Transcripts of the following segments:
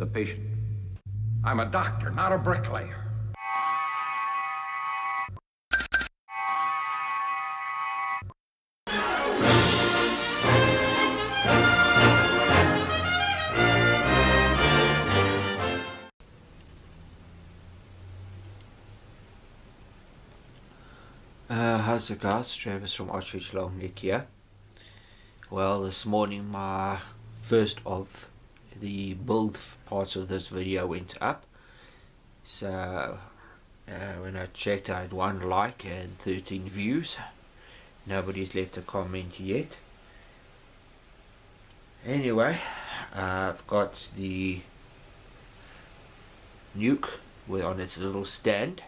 as a patient. I'm a doctor, not a bricklayer. How's it guys? Travis from Ostrich Long Neck here. Well, this morning my first of the build parts of this video went up. So when I checked, I had 1 like and 13 views. Nobody's left a comment yet. Anyway, I've got the nuke on its little stand.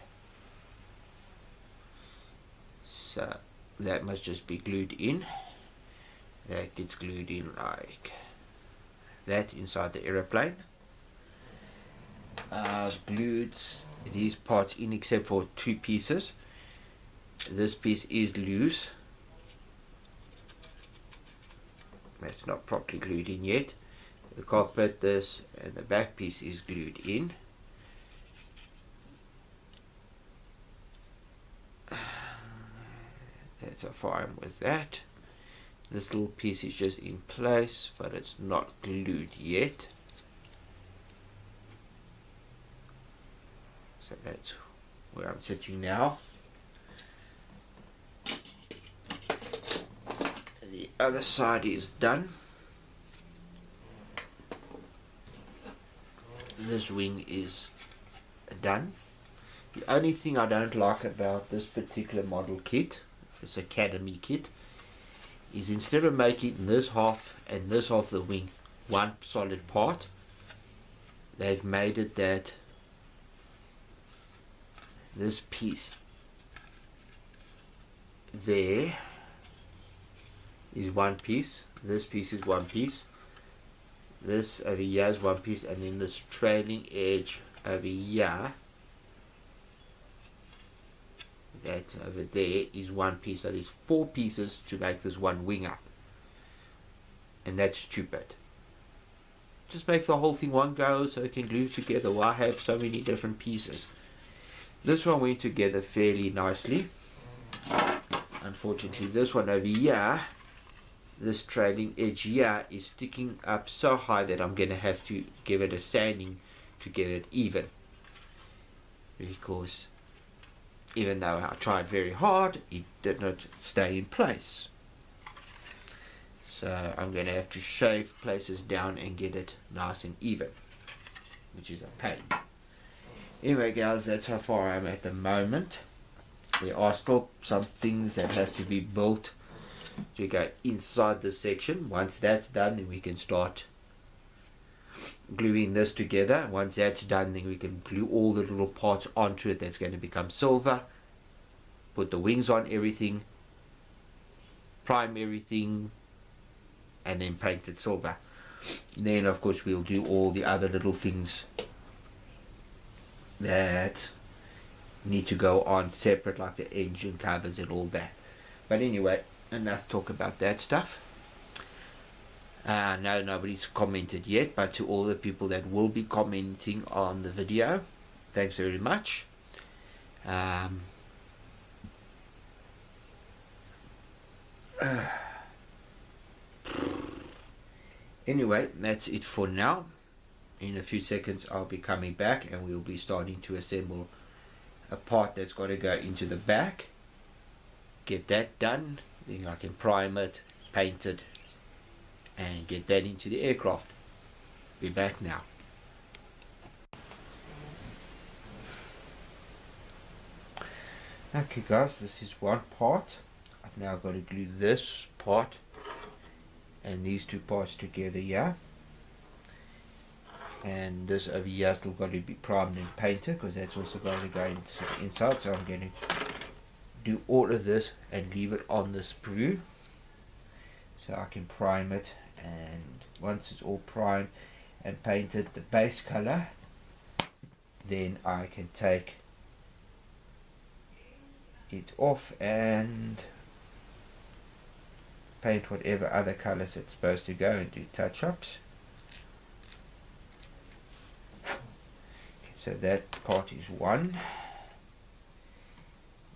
So that must just be glued in. That gets glued in like that inside the aeroplane. I've glued these parts in except for 2 pieces. This piece is loose. That's not properly glued in yet. The cockpit, this, and the back piece is glued in. That's how far I'm with that. This little piece is just in place, but it's not glued yet. So that's where I'm sitting now. The other side is done. This wing is done. The only thing I don't like about this particular model kit, this Academy kit, is instead of making this half and this half of the wing one solid part, they've made it that this piece there is one piece, this piece is one piece, this over here is one piece, and then this trailing edge over here, that over there, is one piece. So there's 4 pieces to make this one wing up, and that's stupid. Just make the whole thing one go so it can glue together. Why have so many different pieces? This one went together fairly nicely. Unfortunately, this one over here, this trailing edge here, is sticking up so high that I'm going to have to give it a sanding to get it even, because even though I tried very hard, it did not stay in place. So I'm going to have to shave places down and get it nice and even, which is a pain. Anyway guys, that's how far I'm at the moment. There are still some things that have to be built to go inside this section. Once that's done, then we can start gluing this together. Once that's done, then we can glue all the little parts onto it that's going to become silver, put the wings on everything, prime everything, and then paint it silver. Then of course we'll do all the other little things that need to go on separate, like the engine covers and all that. But anyway, enough talk about that stuff. No, nobody's commented yet, but to all the people that will be commenting on the video, thanks very much. Anyway, that's it for now. In a few seconds I'll be coming back and we'll be starting to assemble a part that's got to go into the back. Get that done, then I can prime it, paint it, and get that into the aircraft. Be back now. Okay guys, this is one part. I've now got to glue this part and these 2 parts together here. And this over here still got to be primed and painted, because that's also going to go into the inside. So I'm going to do all of this and leave it on the sprue so I can prime it, and once it's all primed and painted the base color, then I can take it off and paint whatever other colors it's supposed to go and do touch-ups. So that part is one.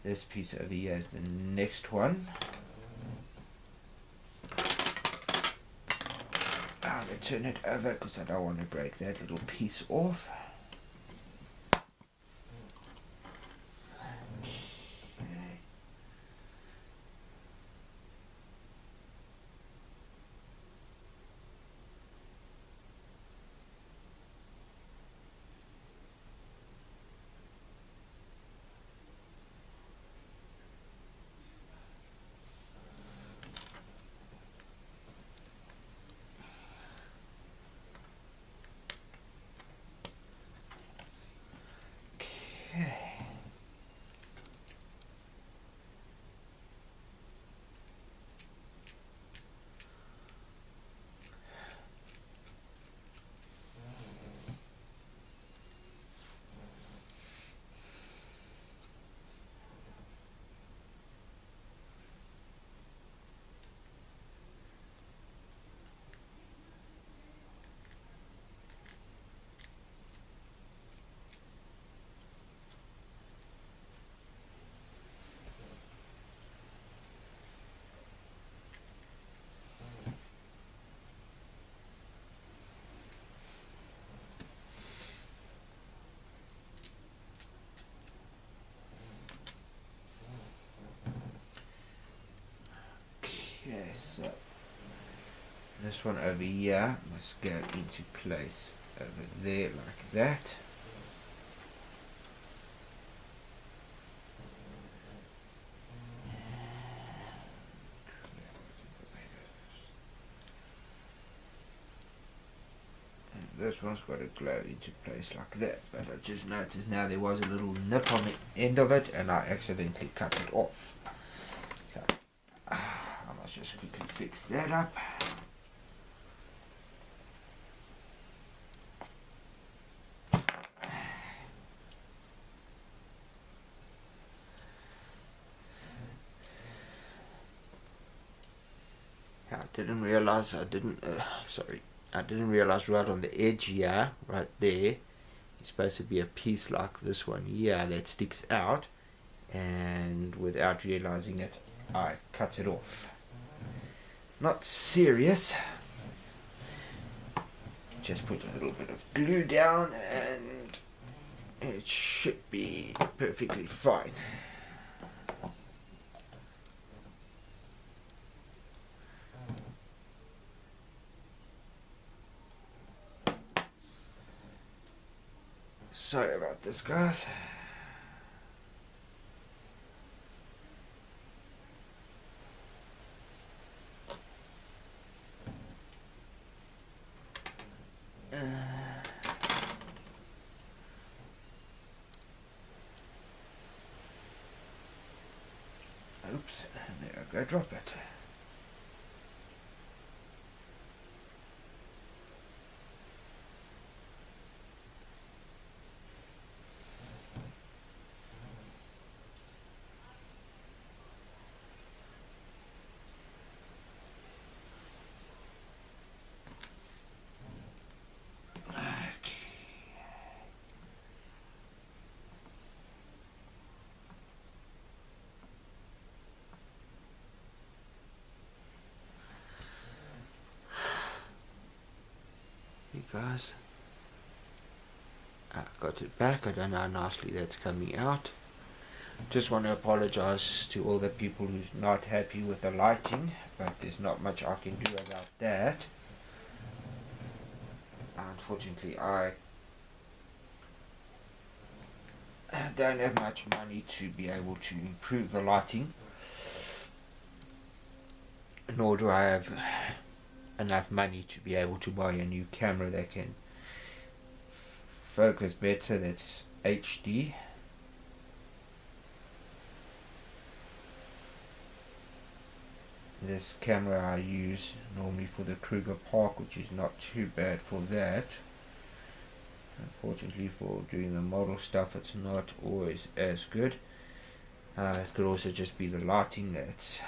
This piece over here is the next one. I'm going to turn it over because I don't want to break that little piece off. Okay, so this one over here must go into place over there like that. And this one's got to glow into place like that, but I just noticed now there was a little nip on the end of it and I accidentally cut it off. So I must just quickly fix that up. I didn't realize I didn't realize right on the edge here, right there, it's supposed to be a piece like this one here that sticks out, and without realizing it I cut it off. Not serious, just put a little bit of glue down and it should be perfectly fine. Sorry about this, guys. Oops, there I go, drop it. Guys, I got it back. I don't know how nicely that's coming out. Just want to apologize to all the people who's not happy with the lighting, but there's not much I can do about that. Unfortunately, I don't have much money to be able to improve the lighting, nor do I have enough money to be able to buy a new camera that can focus better, that's HD. This camera I use normally for the Kruger Park, which is not too bad for that. Unfortunately, for doing the model stuff, it's not always as good. It could also just be the lighting that's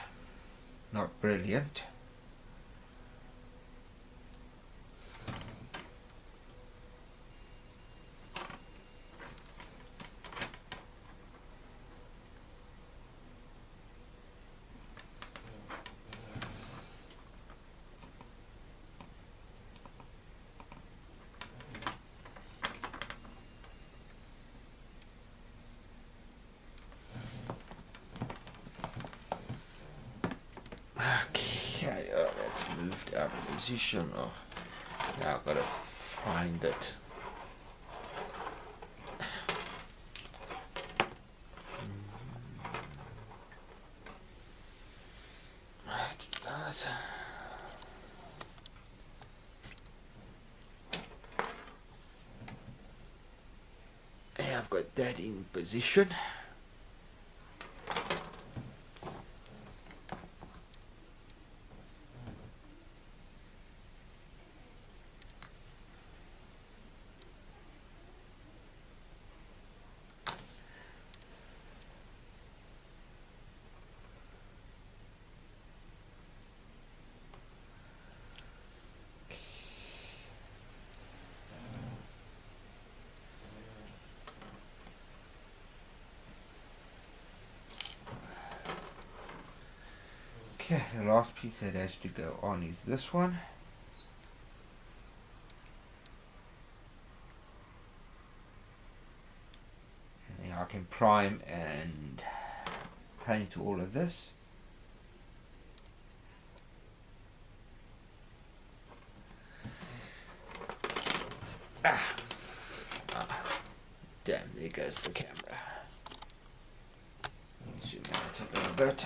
not brilliant. Okay, oh, that's moved out of position. Oh, now I've got to find it. Okay, guys. And I've got that in position. Okay, the last piece that has to go on is this one. And then I can prime and paint all of this. Damn, there goes the camera. Zoom out a little bit.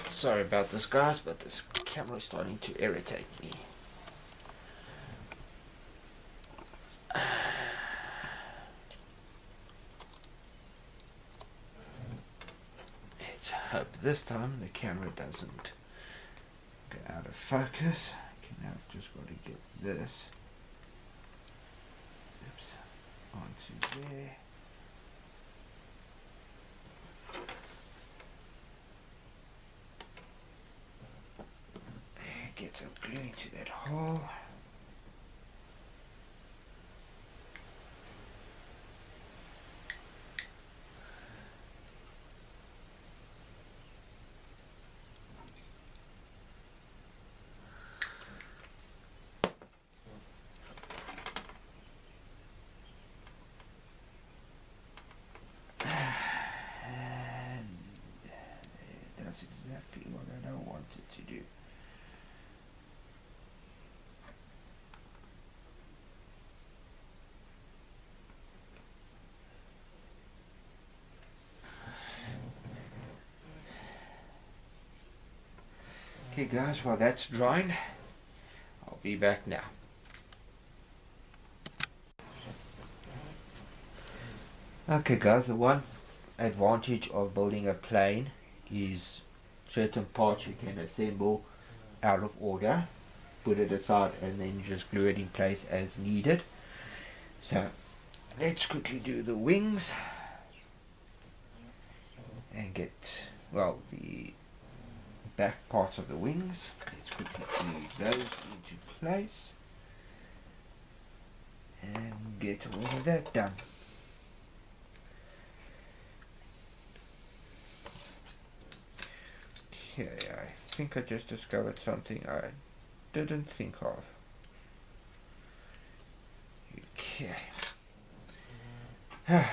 Sorry about this, guys, but this camera is starting to irritate me. Let's hope this time the camera doesn't go out of focus. Okay, now I've just got to get this onto there. Get some glue into that hole. And that's exactly what I don't want it to do. Okay guys, while that's drying, I'll be back now. Okay guys, the one advantage of building a plane is certain parts you can assemble out of order, put it aside and then just glue it in place as needed. So let's quickly do the wings and get, well, the back parts of the wings. Let's quickly glue those into place and get all of that done. Okay, I think I just discovered something I didn't think of. Okay. I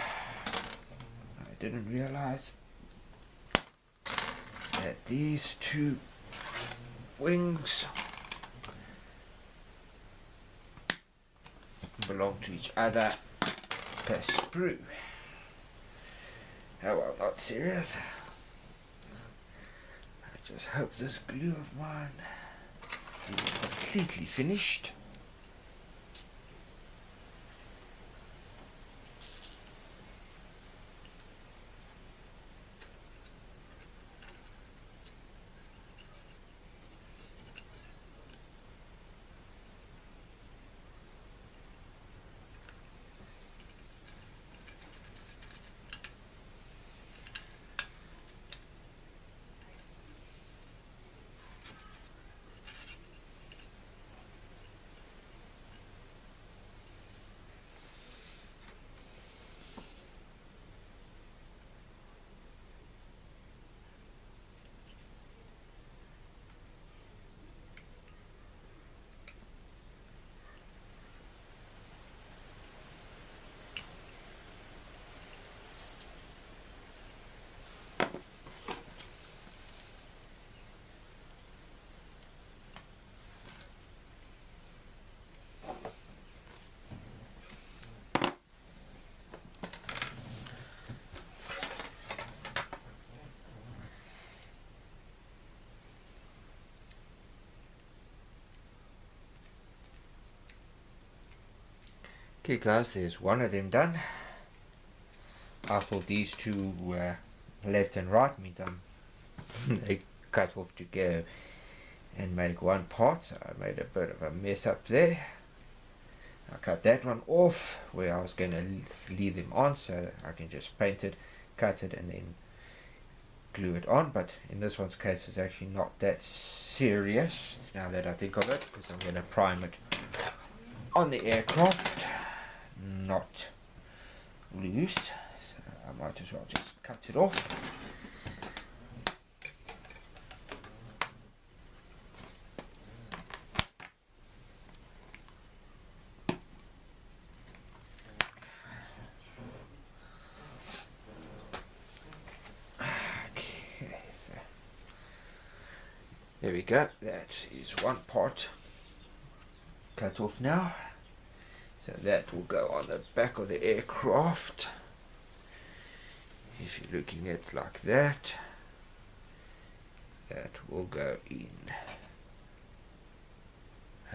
didn't realize that these two wings belong to each other per sprue. Oh well, not serious. I just hope this glue of mine is completely finished. Okay guys, there's one of them done. I thought these two were left and right meat they cut off to go and make one part, so I made a bit of a mess up there. I cut that one off where I was going to leave them on, so I can just paint it, cut it and then glue it on. But in this one's case it's actually not that serious now that I think of it, because I'm going to prime it on the aircraft, not loose, so I might as well just cut it off. Okay, so there we go, that is one part cut off now. So that will go on the back of the aircraft. If you're looking at it like that, that will go in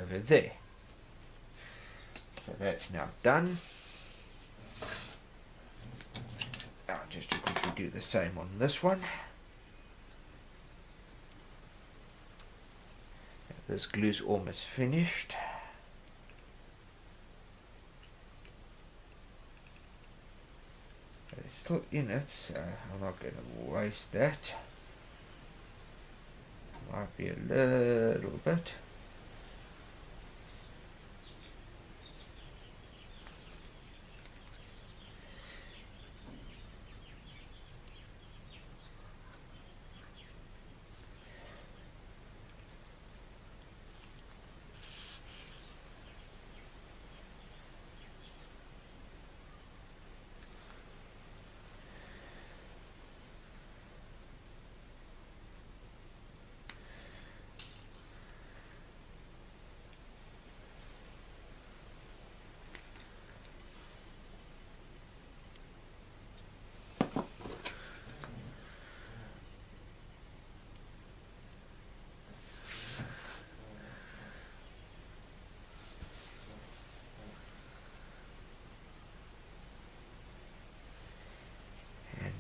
over there. So that's now done. Now just to quickly do the same on this one. This glue's almost finished. It's still in it, so I'm not going to waste that. Might be a little bit.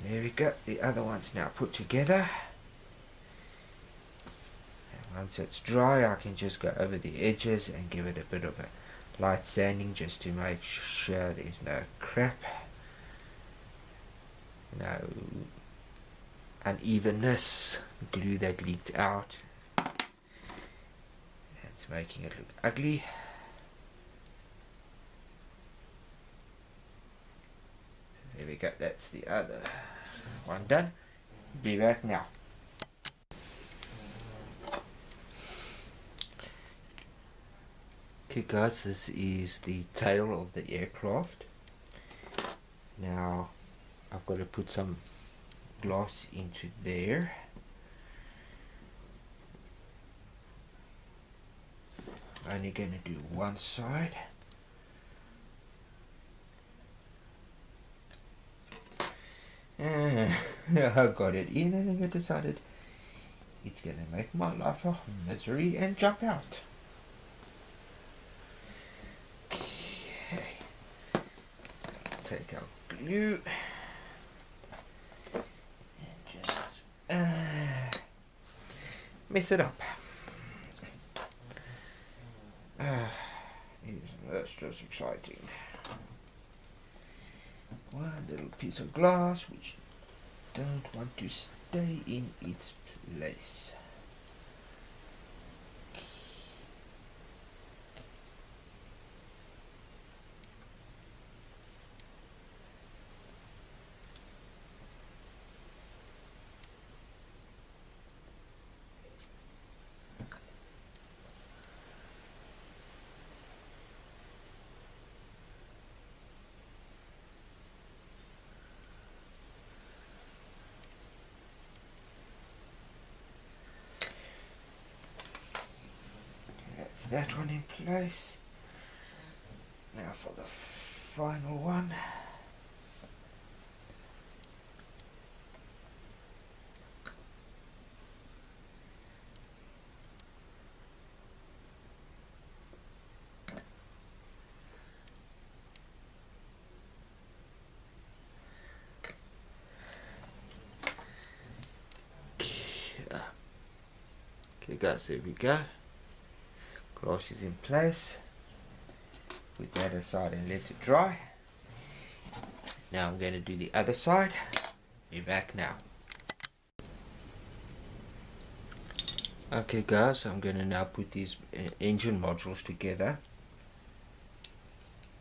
There we go, the other one's now put together. And once it's dry I can just go over the edges and give it a bit of a light sanding just to make sure there's no crap, no unevenness, glue that leaked out. It's making it look ugly. There we go, that's the other one done. Be back now. Okay guys, this is the tail of the aircraft. Now I've got to put some gloss into there. I'm only going to do one side. I got it in and then I decided it's gonna make my life a misery and jump out. Okay, take our glue and just mess it up. That's just exciting. One little piece of glass which don't want to stay in its place. That one in place. Now for the final one. guys, there we go. Glass is in place. Put that aside and let it dry. Now I'm going to do the other side. Be back now. Okay guys, I'm going to now put these engine modules together.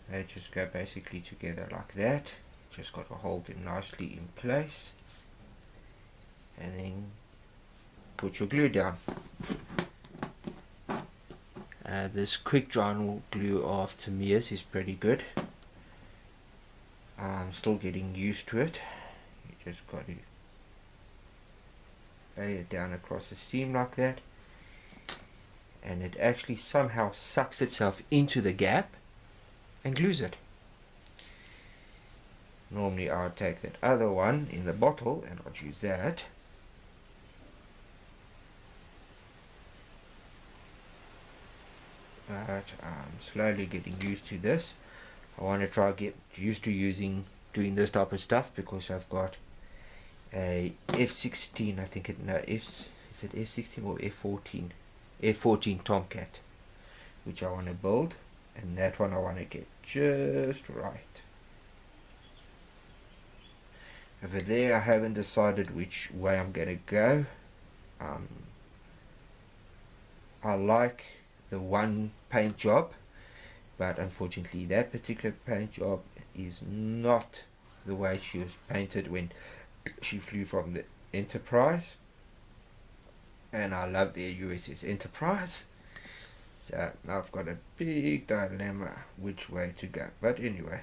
They just go basically together like that. Just got to hold them nicely in place. And then put your glue down. This quick drying glue of Tamiya's is pretty good. I'm still getting used to it. You just got to lay it down across the seam like that, and it actually somehow sucks itself into the gap and glues it. Normally I would take that other one in the bottle and I'd use that. But I'm slowly getting used to this. I want to try get used to doing this type of stuff because I've got a F16, I think it, no, is it F16 or F14? F14 Tomcat, which I want to build, and that one I want to get just right. Over there I haven't decided which way I'm going to go. I like the one paint job, but unfortunately that particular paint job is not the way she was painted when she flew from the Enterprise, and I love the USS Enterprise. So now I've got a big dilemma which way to go, but anyway,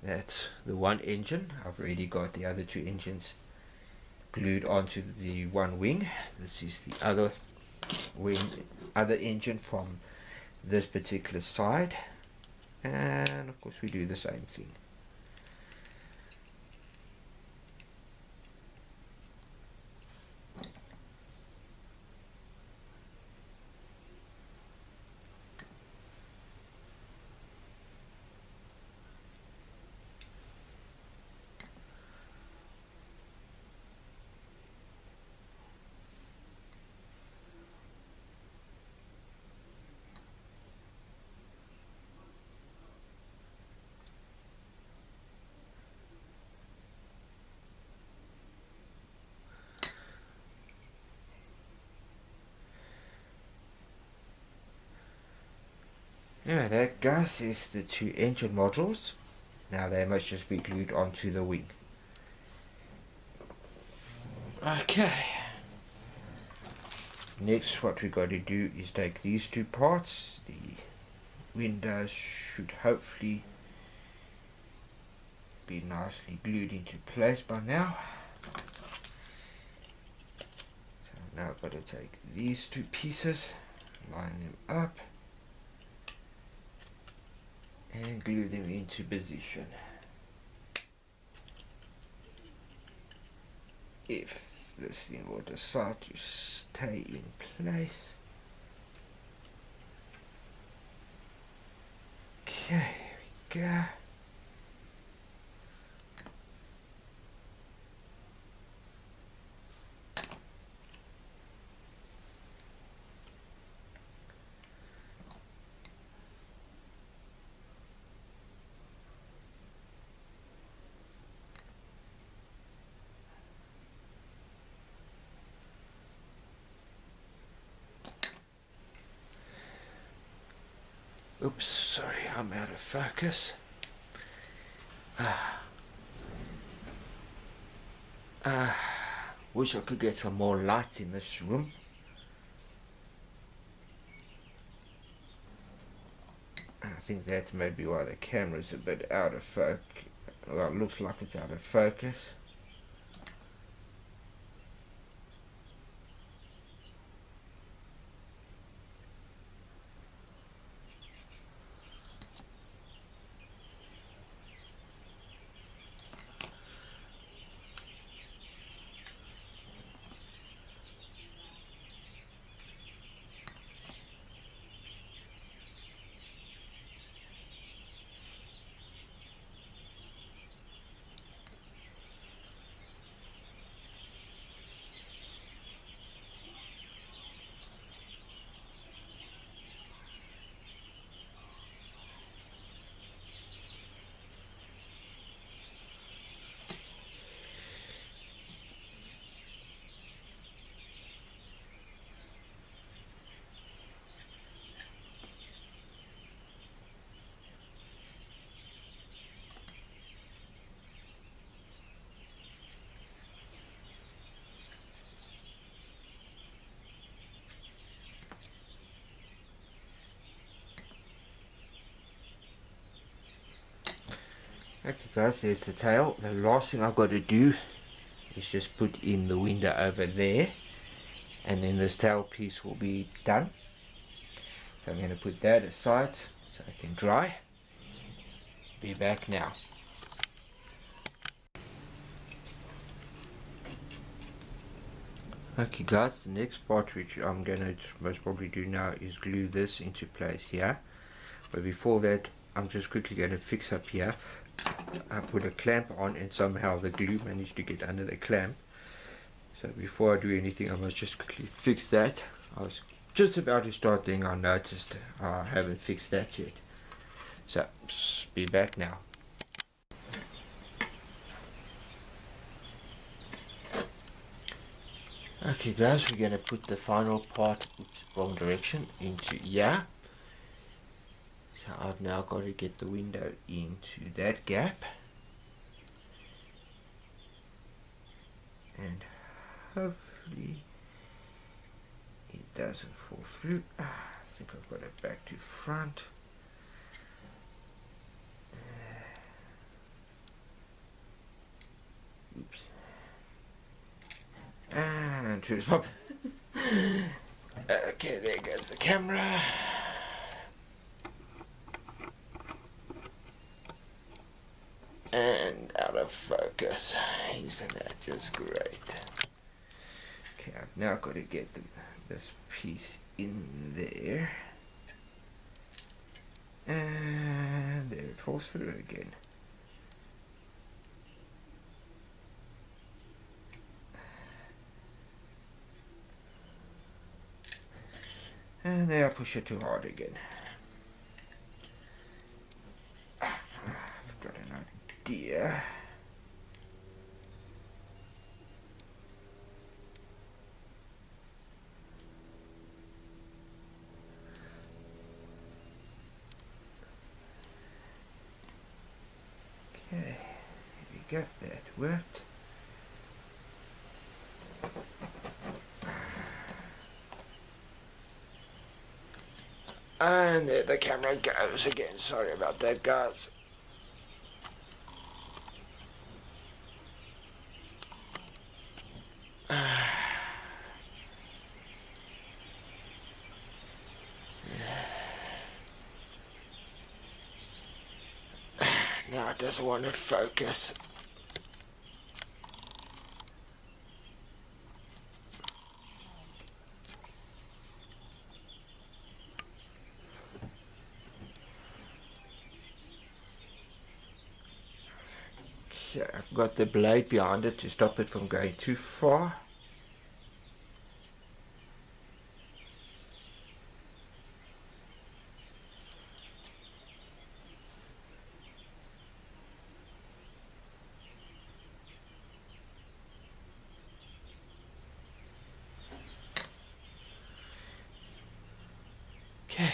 that's the one engine. I've already got the other two engines glued onto the one wing. This is the other wing, other engine from this particular side, and of course we do the same thing. Yeah, that guys is the two engine modules. Now they must just be glued onto the wing. Okay. Next what we got to do is take these two parts. The windows should hopefully be nicely glued into place by now. So now I've got to take these two pieces, line them up, and glue them into position. If this thing will decide to stay in place. Okay, here we go. Oops, sorry, I'm out of focus. Wish I could get some more light in this room. I think that's maybe why the camera's a bit out of focus. Well, it looks like it's out of focus. guys, there's the tail. The last thing I've got to do is just put in the window over there, and then this tail piece will be done. So I'm going to put that aside so I can dry. Be back now. Okay guys, the next part which I'm going to most probably do now is glue this into place here. But before that, I'm just quickly going to fix up here. I put a clamp on and somehow the glue managed to get under the clamp. So before I do anything, I must just quickly fix that. I was just about to start doing, I noticed I haven't fixed that yet. So, be back now. Okay guys, we're going to put the final part, oops, wrong direction, into here. So I've now got to get the window into that gap. And hopefully it doesn't fall through. I think I've got it back to front. Oops. And choose pop. Okay, there goes the camera. And out of focus. Isn't that just great? Okay, I've now got to get this piece in there. And there it falls through again. And there I push it too hard again. I've got an idea. Okay, we got that worked. And there the camera goes again. Sorry about that, guys. Now it doesn't want to focus. Okay, I've got the blade behind it to stop it from going too far. Okay.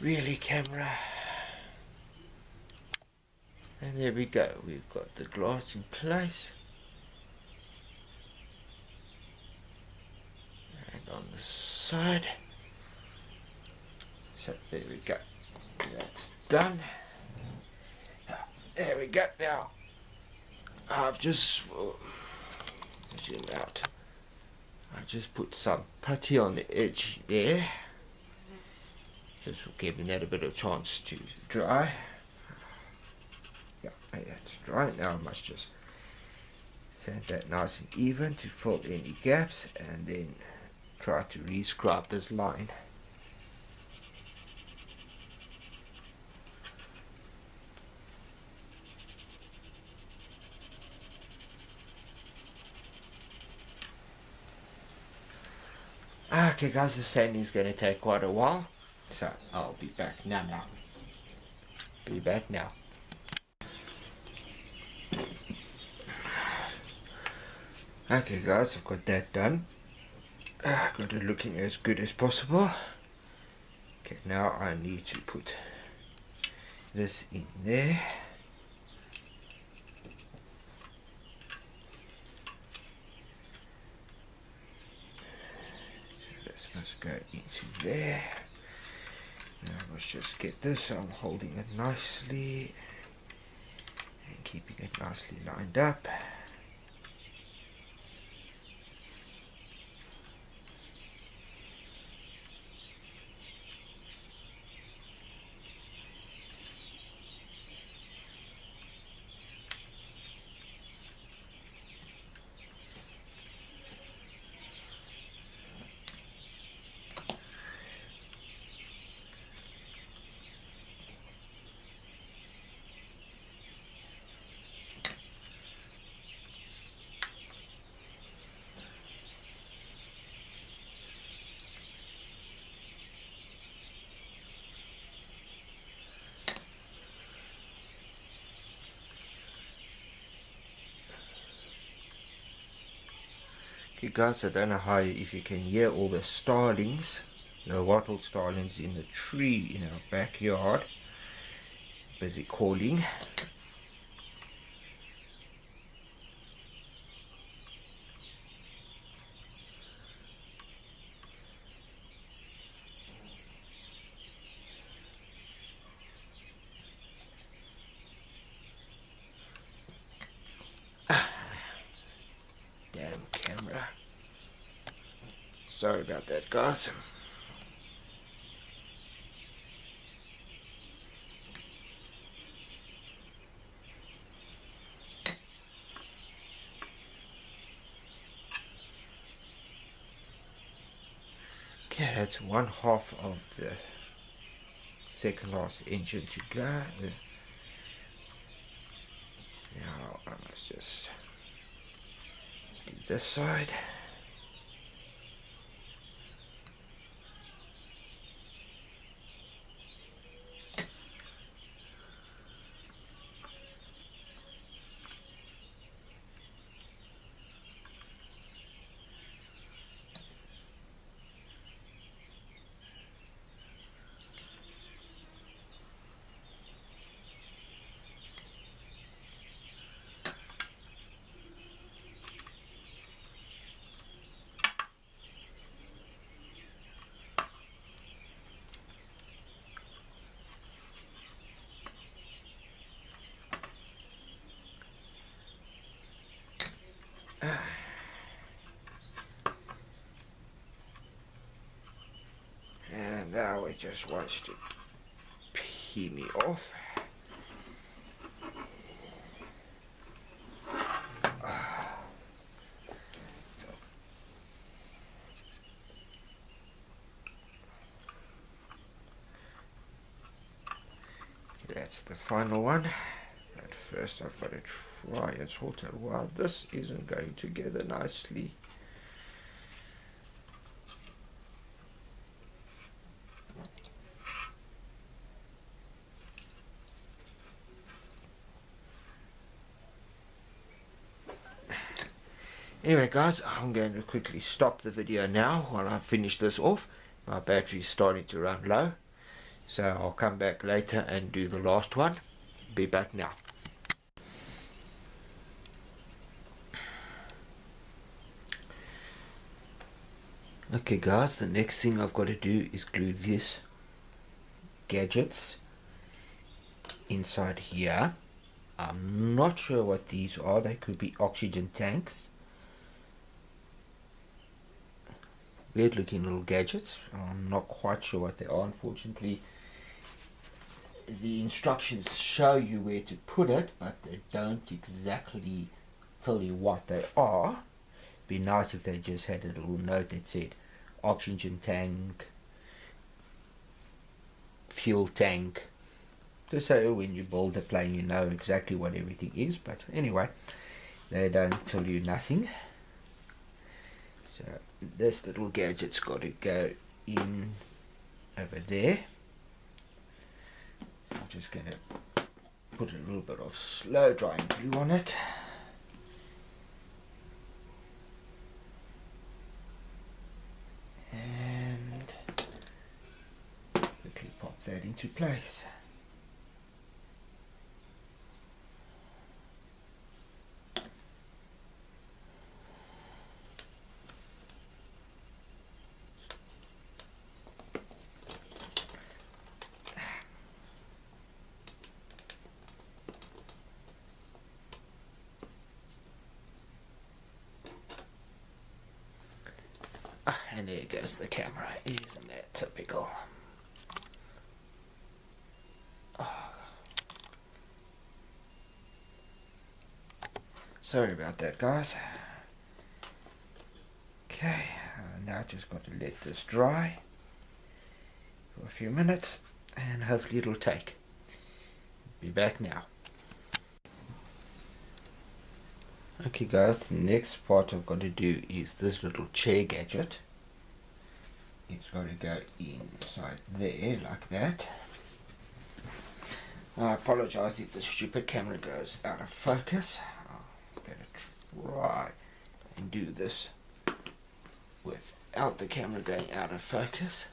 Really, camera? And there we go. We've got the glass in place. And on the side. So there we go. That's done. There we go. Now I've just zoom out. I just put some putty on the edge there. Just giving that a bit of chance to dry. Yeah, that's dry. Now I must just sand that nice and even to fill any gaps and then try to re-scrub this line. Okay guys, the sanding is going to take quite a while, so I'll be back now. Be back now. Okay guys, I've got that done. Got it looking as good as possible. Okay, now I need to put this in there. Let's go into there. Now let's just get this. I'm holding it nicely. keeping it nicely lined up. Okay guys, I don't know how, if you can hear all the starlings, the wattle starlings in the tree in our backyard, busy calling. Damn camera. Sorry about that, guys. Okay, that's one half of the second last engine to go. Now I must just do this side. And now it just wants to pee me off. That's the final one. But first I've got to try and sort out why this isn't going together nicely. Anyway guys, I'm going to quickly stop the video now while I finish this off. My battery's starting to run low, so I'll come back later and do the last one. Be back now. Okay guys, the next thing I've got to do is glue these gadgets inside here. I'm not sure what these are. They could be oxygen tanks. Weird looking little gadgets. I'm not quite sure what they are, unfortunately. The instructions show you where to put it, but they don't exactly tell you what they are. Be nice if they just had a little note that said oxygen tank, fuel tank, just so when you build a plane you know exactly what everything is. But anyway, they don't tell you nothing. So this little gadget's got to go in over there. I'm just going to put a little bit of slow drying glue on it. And quickly pop that into place. And there goes the camera. Isn't that typical? Oh. Sorry about that, guys. Okay, now just got to let this dry for a few minutes and hopefully it'll take. Be back now. Okay guys, the next part I've got to do is this little chair gadget. It's got to go inside there like that. I apologize if the stupid camera goes out of focus. I'm going to try and do this without the camera going out of focus.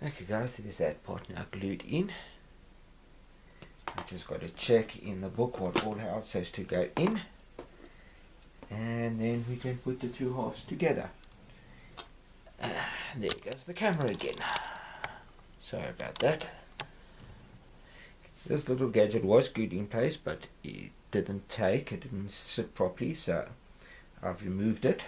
Okay guys, there's that part now glued in. I just got to check in the book what all else has to go in, and then we can put the two halves together. There goes the camera again. Sorry about that. This little gadget was good in place, but it didn't sit properly, so I've removed it.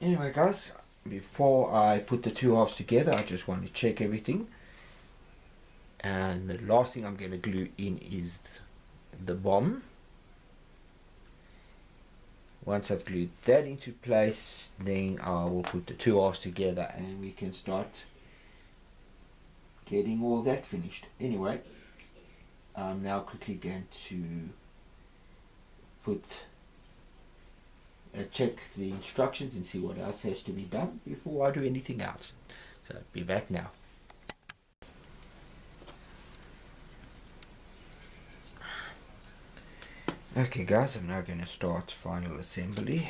Anyway guys, before I put the two halves together, I just want to check everything. And the last thing I'm going to glue in is the bomb. Once I've glued that into place, then I will put the two halves together and we can start getting all that finished. Anyway, I'm now quickly going to check the instructions and see what else has to be done before I do anything else. So be back now. Okay guys, I'm now going to start final assembly.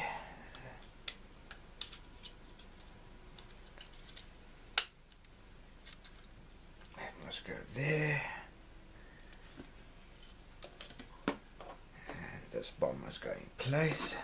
That must go there. And this bomb must go in place.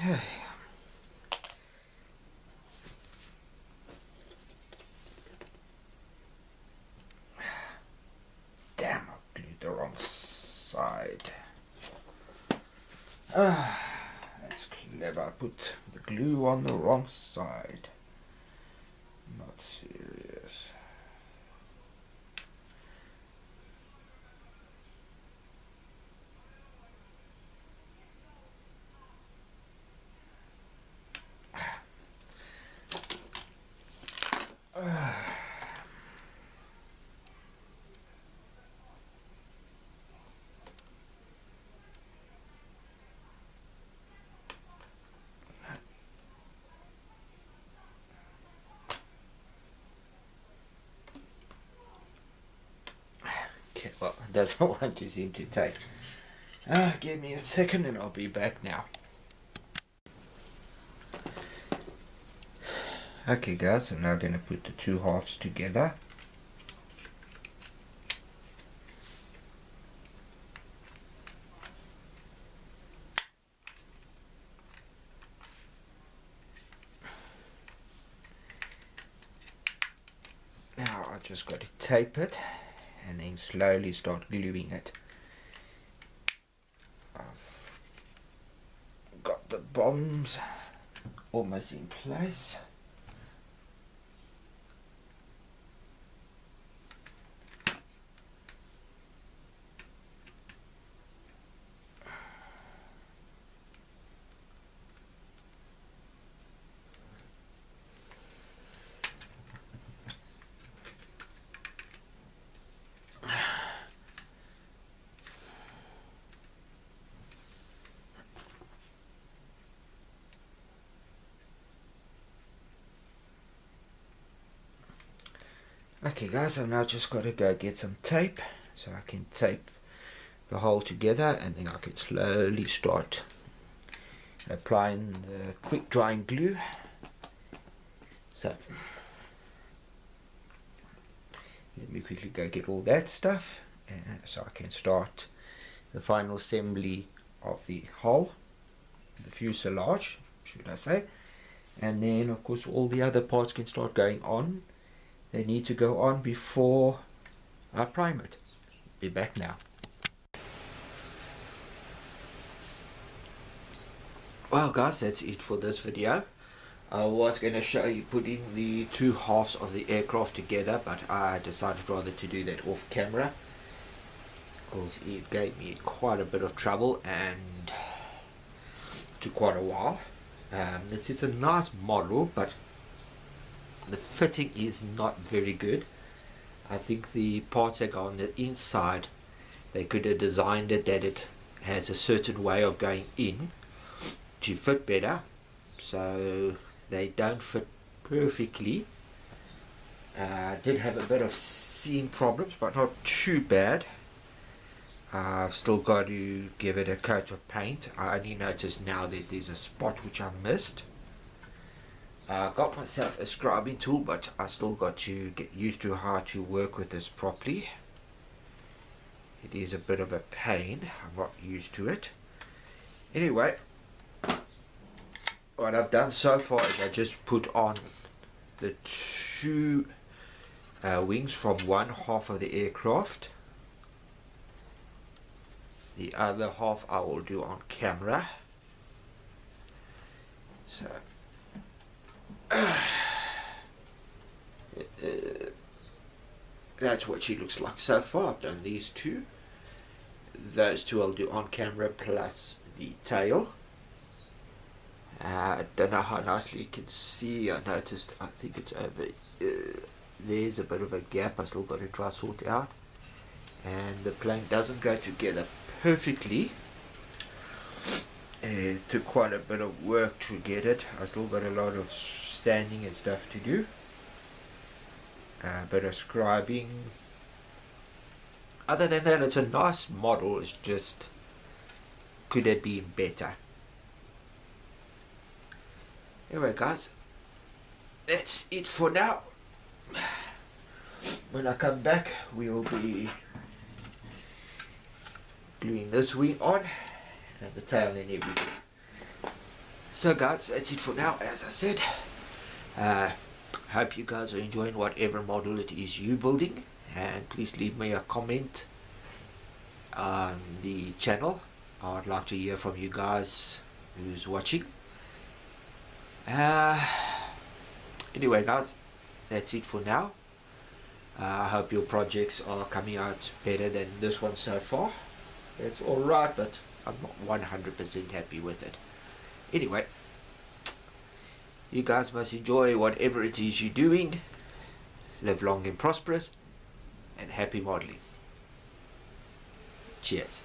Okay. Damn, I glued the wrong side. That's clever. I put the glue on the wrong side. Not serious. Okay, well, it doesn't want to seem to take. Give me a second and I'll be back now. Okay guys, I'm now going to put the two halves together. Now I just got to tape it and then slowly start gluing it. I've got the bombs almost in place. Okay guys, I've now just got to go get some tape so I can tape the hole together, and then I can slowly start applying the quick drying glue. So let me quickly go get all that stuff so I can start the final assembly of the hull, the fuselage should I say, and then of course all the other parts can start going on. They need to go on before I prime it. Be back now. Well guys, that's it for this video. I was going to show you putting the two halves of the aircraft together, but I decided rather to do that off camera because it gave me quite a bit of trouble and took quite a while. It's a nice model, but the fitting is not very good. I think the parts that go on the inside, they could have designed it that it has a certain way of going in to fit better, so they don't fit perfectly. Did have a bit of seam problems, but not too bad. I've still got to give it a coat of paint. I only noticed now that there's a spot which I missed. I got myself a scribing tool, but I still got to get used to how to work with this properly. It is a bit of a pain. I'm not used to it. Anyway, what I've done so far is I just put on the two wings from one half of the aircraft. The other half I will do on camera. So that's what she looks like so far. I've done these two. Those two I'll do on camera plus the tail. I don't know how nicely you can see. I noticed, I think it's over there's a bit of a gap I still got to try sort out, and the plane doesn't go together perfectly. It took quite a bit of work to get it. I still got a lot of sanding and stuff to do, a bit of scribing. Other than that, it's a nice model. It's just, could have been better. Anyway guys, that's it for now. When I come back, we'll be gluing this wing on and the tail and everything. So guys, that's it for now. As I said, hope you guys are enjoying whatever model it is you building, and please leave me a comment on the channel. I would like to hear from you guys who's watching. Anyway guys, that's it for now. I hope your projects are coming out better than this one so far. It's alright, but I'm not 100% happy with it. Anyway, you guys must enjoy whatever it is you're doing. Live long and prosperous, and happy modeling. Cheers.